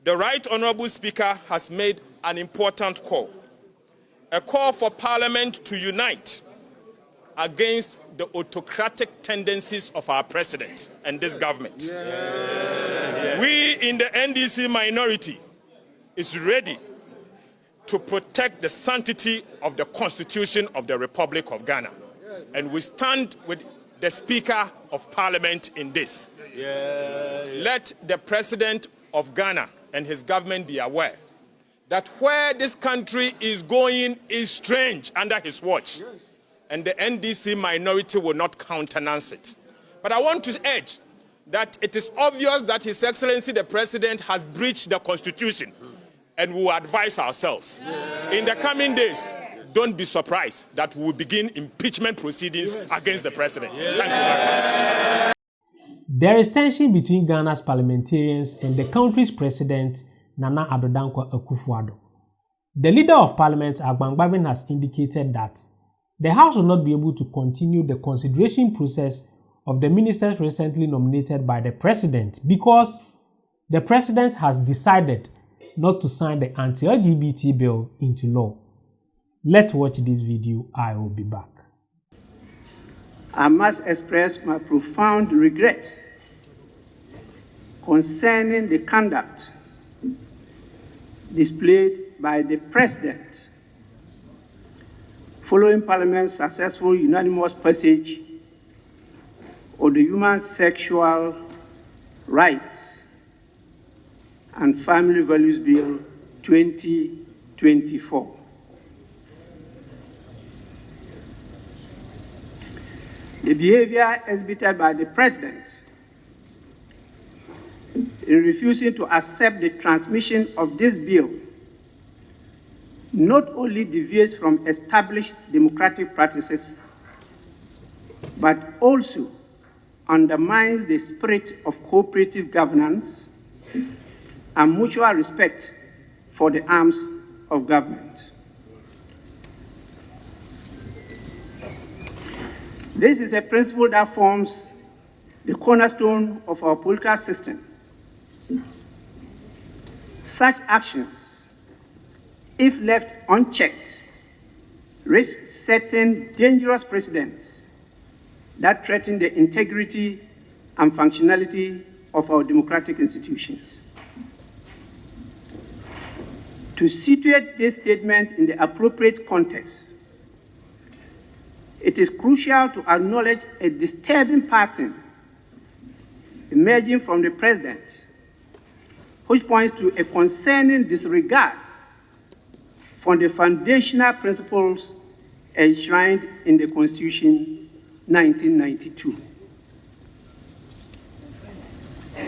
The Right Honourable Speaker has made an important call, a call for Parliament to unite against the autocratic tendencies of our President and this government. We in the NDC minority is ready to protect the sanctity of the Constitution of the Republic of Ghana. And we stand with the Speaker of Parliament in this. Let the President of Ghana and his government be aware that where this country is going is strange under his watch. And the NDC minority will not countenance it. But I want to urge that it is obvious that His Excellency the President has breached the Constitution, and we will advise ourselves. In the coming days, don't be surprised that we will begin impeachment proceedings against the President. Thank you very much. There is tension between Ghana's parliamentarians and the country's President Nana Akufo-Addo. The leader of Parliament, Abban Bagbin, has indicated that the House will not be able to continue the consideration process of the ministers recently nominated by the President because the President has decided not to sign the anti-LGBT bill into law. Let's watch this video. I will be back. I must express my profound regret concerning the conduct displayed by the President following Parliament's successful unanimous passage of the Human Sexual Rights and Family Values Bill 2024. The behavior exhibited by the President in refusing to accept the transmission of this bill not only deviates from established democratic practices, but also undermines the spirit of cooperative governance and mutual respect for the arms of government. This is a principle that forms the cornerstone of our political system. Such actions, if left unchecked, risk setting dangerous precedents that threaten the integrity and functionality of our democratic institutions. To situate this statement in the appropriate context, it is crucial to acknowledge a disturbing pattern emerging from the President, which points to a concerning disregard for the foundational principles enshrined in the Constitution 1992.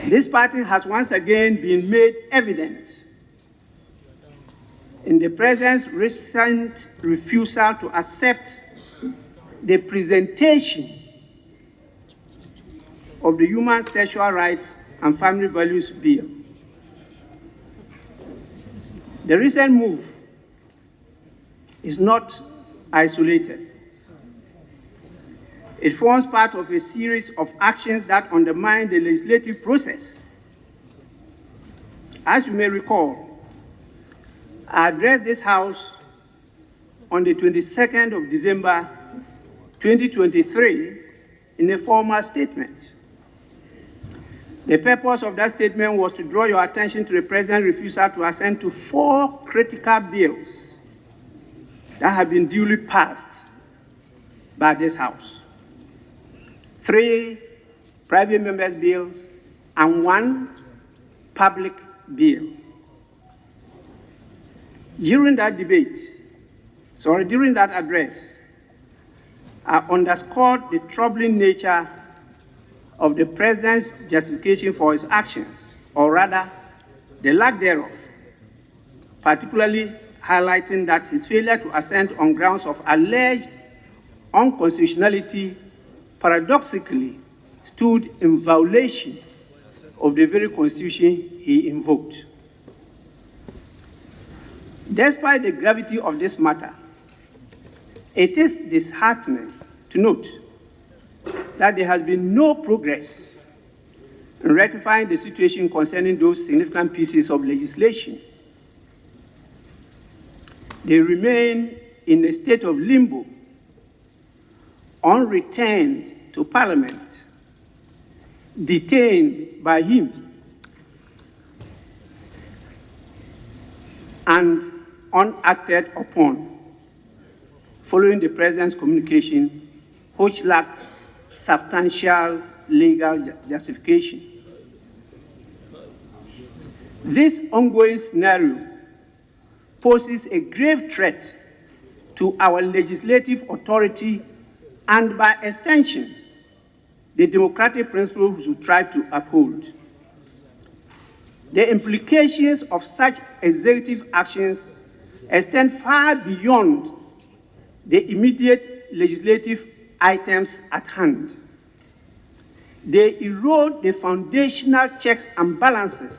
This pattern has once again been made evident in the President's recent refusal to accept the presentation of the Human Sexual Rights and Family Values Bill. The recent move is not isolated. It forms part of a series of actions that undermine the legislative process. As you may recall, I addressed this House on the 22nd of December 2023 in a formal statement. The purpose of that statement was to draw your attention to the President's refusal to assent to 4 critical bills that have been duly passed by this House. 3 private members' bills and 1 public bill. During that address, I underscored the troubling nature of the President's justification for his actions, or rather, the lack thereof, particularly highlighting that his failure to assent on grounds of alleged unconstitutionality paradoxically stood in violation of the very Constitution he invoked. Despite the gravity of this matter, it is disheartening to note that there has been no progress in rectifying the situation concerning those significant pieces of legislation. They remain in a state of limbo, unreturned to Parliament, detained by him, and unacted upon, following the President's communication, which lacked substantial legal justification. This ongoing scenario poses a grave threat to our legislative authority and, by extension, the democratic principles we try to uphold. The implications of such executive actions extend far beyond the immediate legislative items at hand. They erode the foundational checks and balances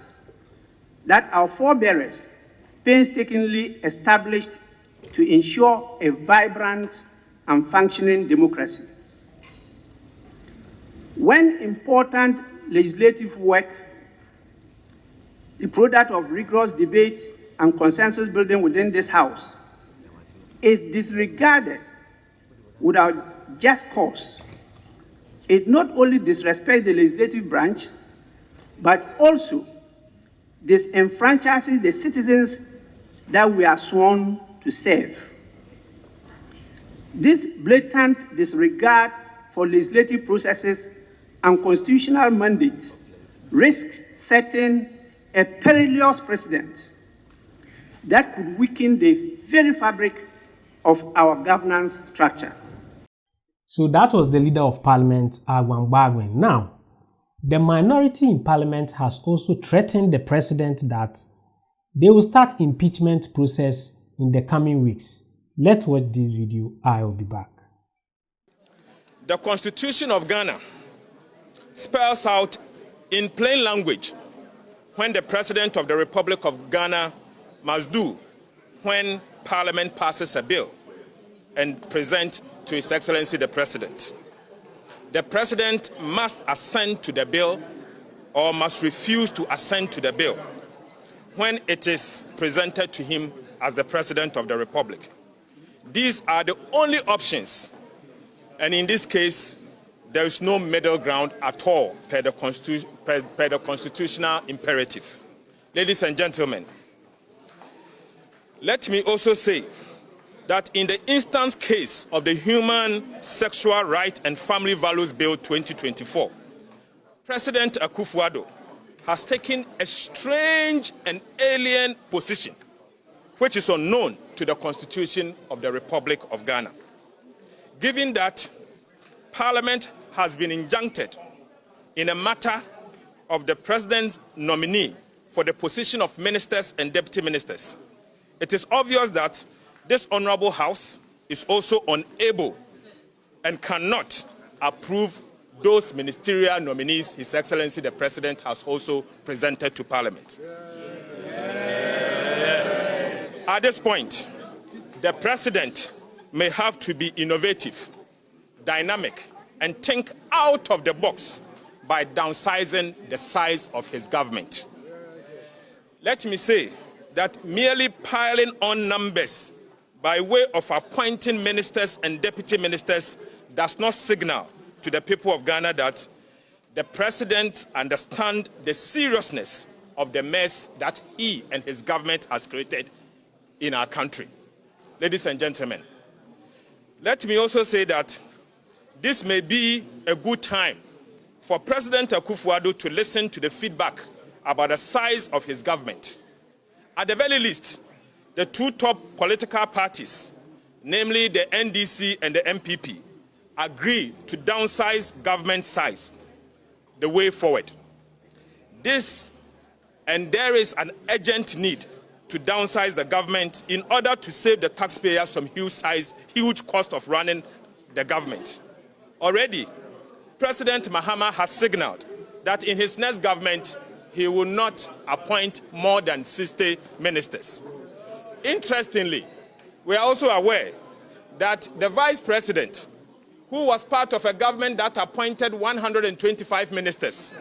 that our forebears painstakingly established to ensure a vibrant and functioning democracy. When important legislative work, the product of rigorous debate and consensus building within this House, is disregarded without just cause, it not only disrespects the legislative branch, but also disenfranchises the citizens that we are sworn to serve. This blatant disregard for legislative processes and constitutional mandates risks setting a perilous precedent that could weaken the very fabric of our governance structure. So that was the Leader of Parliament, Abban Bagbin. Now, the minority in Parliament has also threatened the President that they will start impeachment process in the coming weeks. Let's watch this video. I will be back. The Constitution of Ghana spells out in plain language when the President of the Republic of Ghana must do when Parliament passes a bill and present to His Excellency the President. The President must assent to the bill or must refuse to assent to the bill when it is presented to him as the President of the Republic. These are the only options, and in this case, there is no middle ground at all per the constitutional imperative. Ladies and gentlemen, let me also say that in the instance case of the Human Sexual Rights and Family Values Bill 2024, President Akufo-Addo has taken a strange and alien position, which is unknown to the Constitution of the Republic of Ghana. Given that Parliament has been injuncted in a matter of the President's nominee for the position of ministers and deputy ministers, it is obvious that this Honorable House is also unable and cannot approve those ministerial nominees His Excellency the President has also presented to Parliament. At this point, the President may have to be innovative, dynamic, and think out of the box by downsizing the size of his government. Let me say that merely piling on numbers by way of appointing ministers and deputy ministers does not signal to the people of Ghana that the President understands the seriousness of the mess that he and his government has created in our country. Ladies and gentlemen, let me also say that this may be a good time for President Akufo-Addo to listen to the feedback about the size of his government. At the very least, the two top political parties, namely the NDC and the MPP, agree to downsize government size the way forward. There is an urgent need to downsize the government in order to save the taxpayers some huge cost of running the government. Already, President Mahama has signaled that in his next government, he will not appoint more than 60 ministers. Interestingly, we are also aware that the Vice President, who was part of a government that appointed 125 ministers,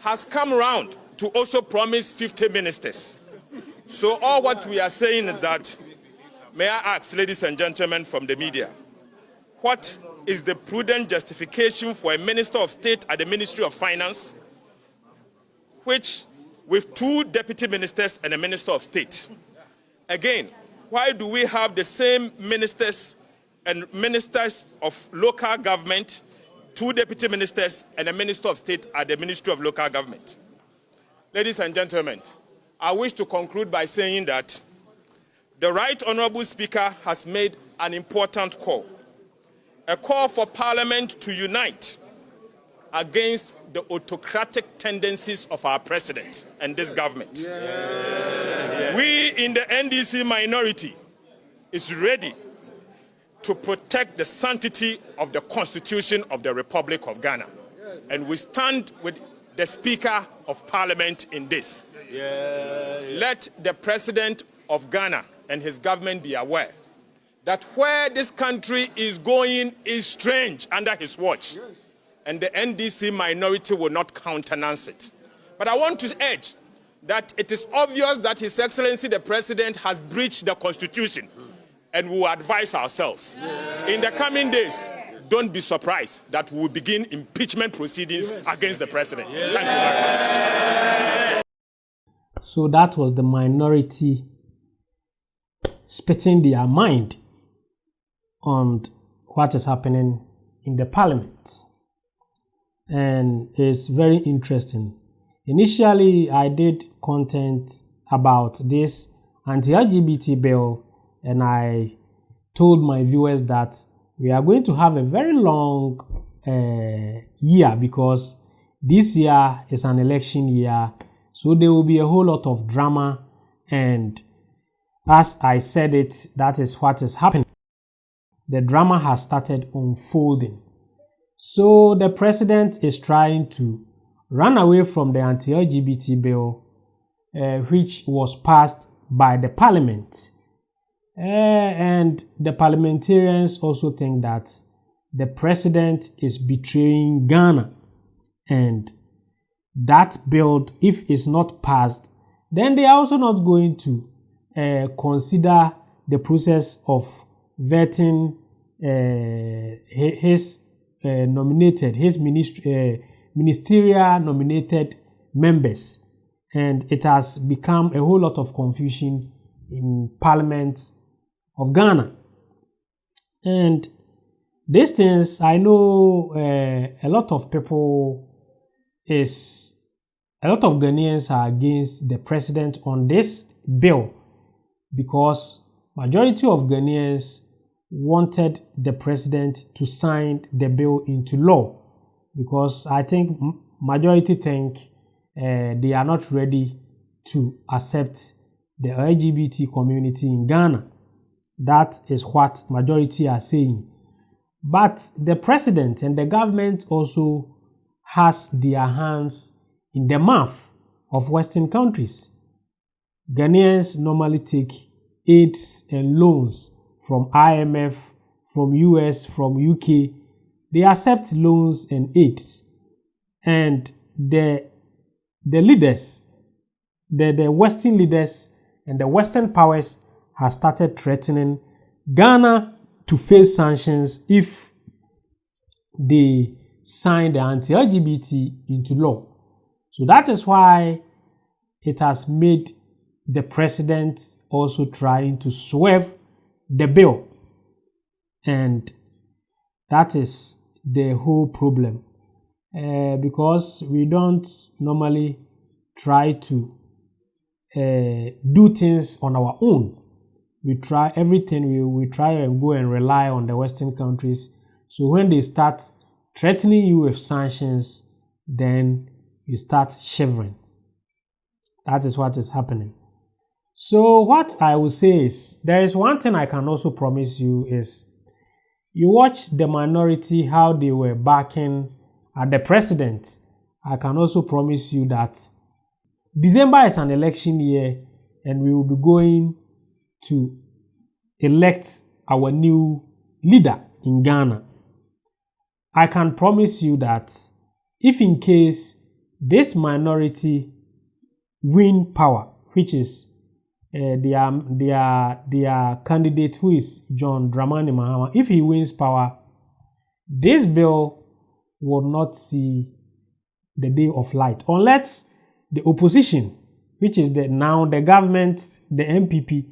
has come around to also promise 50 ministers. So all what we are saying is that, may I ask, ladies and gentlemen from the media, what is the prudent justification for a minister of state at the Ministry of Finance, which with 2 deputy ministers and a minister of state? Again, why do we have the same ministers and ministers of local government, 2 deputy ministers and a minister of state at the Ministry of Local Government? Ladies and gentlemen, I wish to conclude by saying that the Right Honorable Speaker has made an important call, a call for Parliament to unite against the autocratic tendencies of our president and this government. We in the NDC minority is ready to protect the sanctity of the Constitution of the Republic of Ghana. And we stand with the Speaker of Parliament in this. Let the President of Ghana and his government be aware that where this country is going is strange under his watch. And the NDC minority will not countenance it. But I want to urge that it is obvious that His Excellency the President has breached the Constitution, and we will advise ourselves. In the coming days, don't be surprised that we will begin impeachment proceedings against the President. Thank you very much. So that was the minority spitting their mind on what is happening in the Parliament. And it's very interesting. Initially, I did content about this anti-LGBT bill, and I told my viewers that we are going to have a very long year, because this year is an election year, so there will be a whole lot of drama, and as I said it, that is what is happening. The drama has started unfolding. So the president is trying to run away from the anti-LGBT bill, which was passed by the parliament. And the parliamentarians also think that the president is betraying Ghana. And that bill, if it's not passed, then they are also not going to consider the process of vetting his ministerial nominated members. And it has become a whole lot of confusion in Parliament of Ghana. And these things, I know a lot of Ghanaians are against the president on this bill, because majority of Ghanaians wanted the president to sign the bill into law, because I think majority think they are not ready to accept the LGBT community in Ghana. That is what majority are saying. But the president and the government also has their hands in the mouth of Western countries. Ghanaians normally take aids and loans from IMF, from US, from UK. They accept loans and aids. And the leaders, the Western leaders and the Western powers have started threatening Ghana to face sanctions if they sign the anti-LGBT into law. So that is why it has made the president also trying to swerve the bill. And that is the whole problem. Because we don't normally try to do things on our own. We try everything, we try and go and rely on the Western countries. So when they start threatening you with sanctions, then you start shivering. That is what is happening. So what I will say is, there is one thing I can also promise you is, you watch the minority, how they were backing at the president. I can also promise you that December is an election year, and we will be going to elect our new leader in Ghana. I can promise you that if in case this minority win power, which is their candidate, who is John Dramani Mahama, if he wins power, this bill will not see the day of light unless the opposition, which is now the government, the MPP,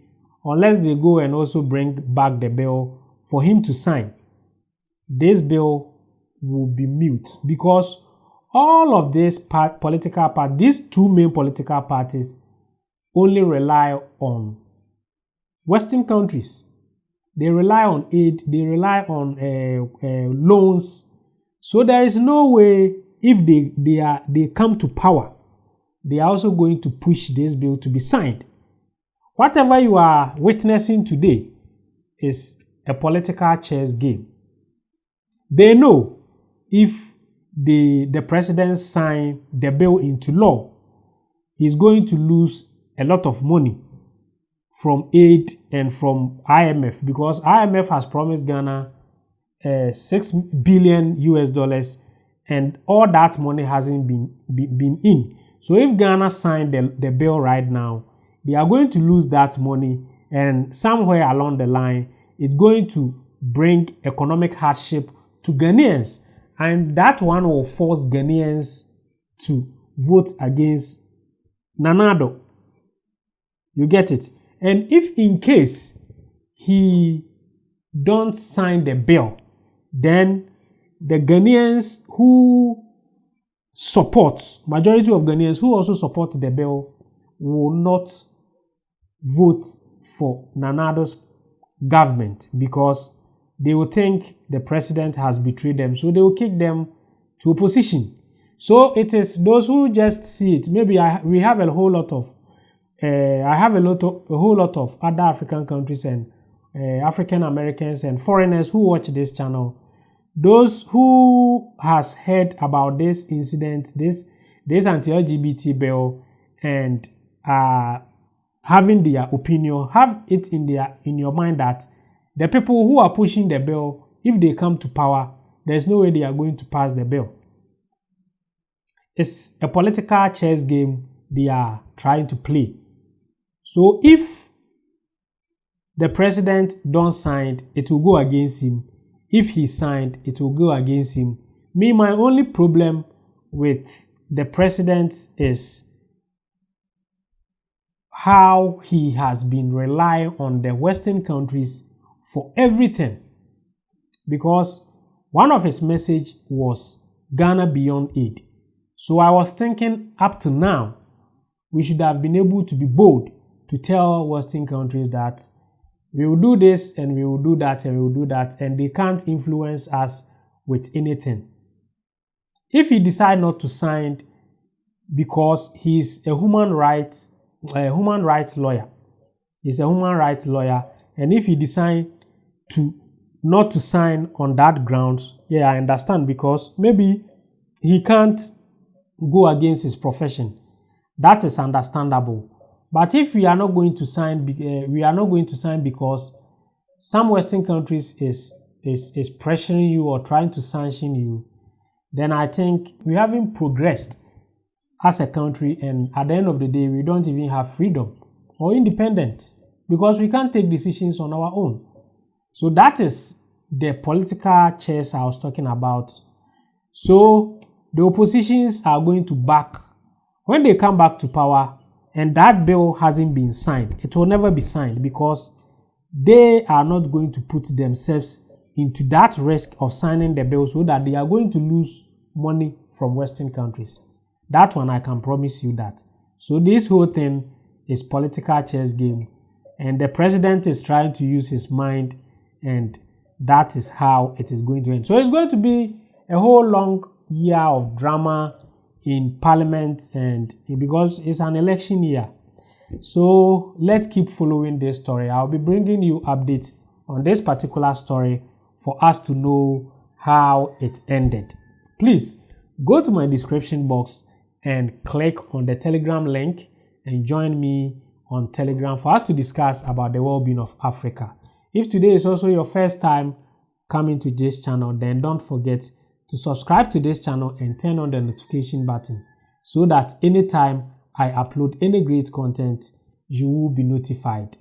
unless they go and also bring back the bill for him to sign. This bill will be mute because all of these political parties, these two main political parties, only rely on Western countries. They rely on aid, they rely on loans. So there is no way, if they come to power, they are also going to push this bill to be signed. Whatever you are witnessing today is a political chess game. They know if the president sign the bill into law, he's going to lose a lot of money from aid and from IMF, because IMF has promised Ghana $6 billion US, and all that money hasn't been in. So if Ghana signed the bill right now, they are going to lose that money, and somewhere along the line, it's going to bring economic hardship to Ghanaians, and that one will force Ghanaians to vote against Nana Akufo-Addo. You get it? And if in case he don't sign the bill, then the Ghanaians who majority of Ghanaians who also support the bill will not vote for Nana Akufo-Addo's government, because they will think the president has betrayed them, so they will kick them to opposition. So it is those who just see it. Maybe we have a whole lot of I have a whole lot of other African countries and African Americans and foreigners who watch this channel. Those who has heard about this incident, this anti-LGBT bill, and having their opinion, have it in your mind that the people who are pushing the bill, if they come to power, there's no way they are going to pass the bill. It's a political chess game they are trying to play. So if the president don't sign, it will go against him. If he signed, it will go against him. My only problem with the president is how he has been relying on the Western countries for everything. Because one of his message was Ghana beyond aid. So I was thinking, up to now, we should have been able to be bold to tell Western countries that we will do this and we will do that and we will do that, and they can't influence us with anything. If he decide not to sign because he's a human rights lawyer, and if he decide not to sign on that grounds, yeah, I understand, because maybe he can't go against his profession. That is understandable. But if we are not going to sign, because some Western countries is pressuring you or trying to sanction you, then I think we haven't progressed as a country, and at the end of the day, we don't even have freedom or independence, because we can't take decisions on our own. So that is the political chess I was talking about. So the oppositions are going to back, when they come back to power, and that bill hasn't been signed, it will never be signed, because they are not going to put themselves into that risk of signing the bill so that they are going to lose money from Western countries. That one I can promise you that. So this whole thing is political chess game, and the president is trying to use his mind, and that is how it is going to end. So it's going to be a whole long year of drama in parliament, and because it's an election year. So let's keep following this story. I'll be bringing you updates on this particular story for us to know how it ended. Please go to my description box and click on the Telegram link and join me on Telegram for us to discuss about the well-being of Africa. If today is also your first time coming to this channel, then don't forget to subscribe to this channel and turn on the notification button. so that anytime I upload any great content, you will be notified.